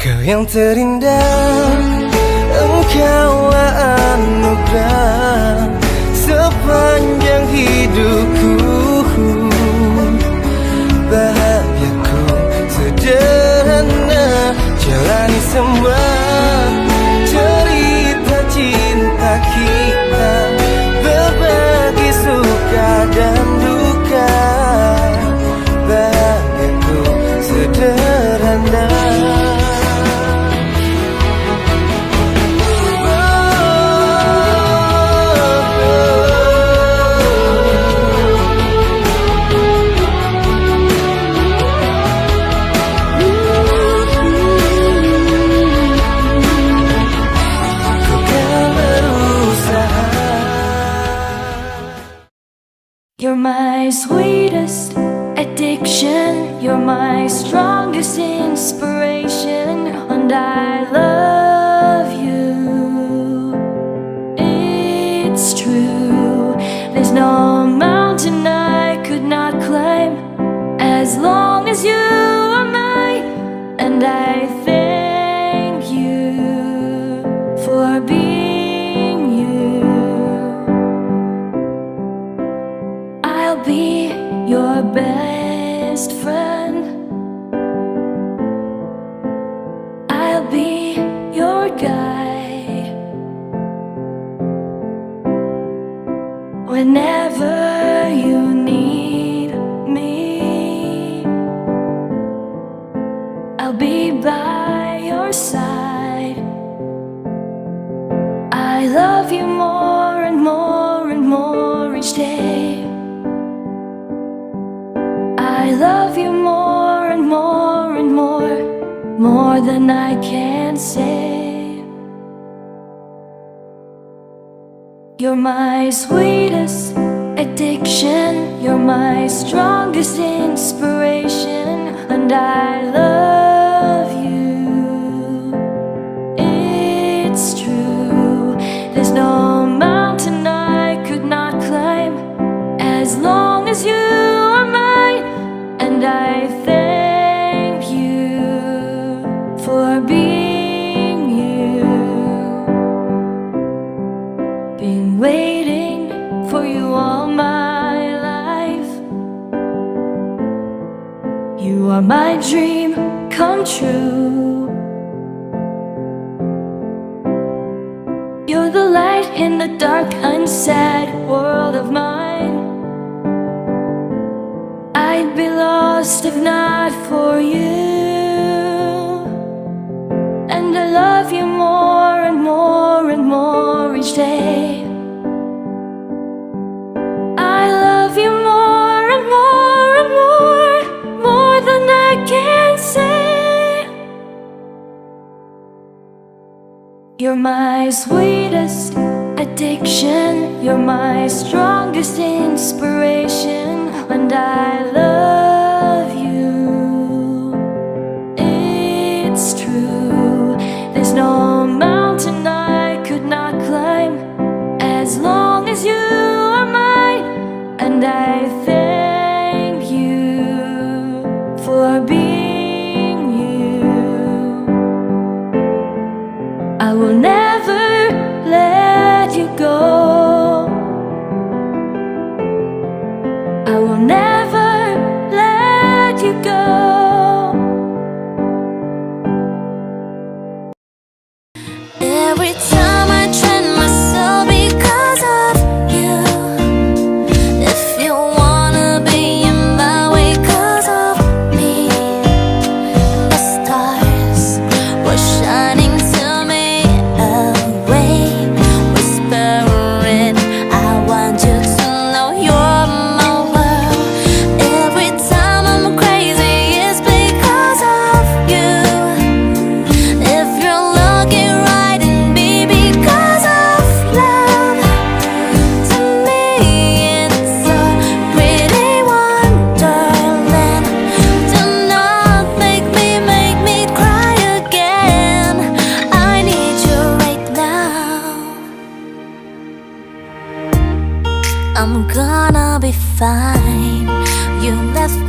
Kau yang terindah, engkaulah anugerah sepanjang hidupku. Bahagiaku sederhana, jalani semua cerita cinta kita, berbagi suka dan duka. Bahagiaku sederhana. You're my sweetest addiction, you're my strongest inspiration, and I love you. It's true, there's no mountain I could not climb as long as you are mine, and I thank you for being you. I'll be your best friend. I'll be your guide whenever you need me. I'll be by your side. I love you more and more and more each day. I love you more and more and more than I can say. You're my sweetest addiction, you're my strongest inspiration, and I love you. It's true, there's no mountain I could not climb as long as you are mine, and I thank you for being you. Been waiting for you all my life. You are my dream come true. You're the light in the dark, unsad world of mine. I'd be lost if not for you. And I love you more and more and more each day. I love you more and more and more than I can say. You're my sweetest addiction, you're my strongest inspiration, and I love you. It's true, there's no mountain I could not climb as long as you are mine, and I thank you for being you. I will never let you go. I will never let you go. Every time I train myself because of you. If you wanna be in my way 'cause of me, the stars were shining to me away, whispering, I want you to know you're my world. Every time I'm crazy, it's because of you. If you're looking right in me because of love, to me it's a pretty wonderland. Do not make me cry again. I need you right now. I'm gonna be fine. You left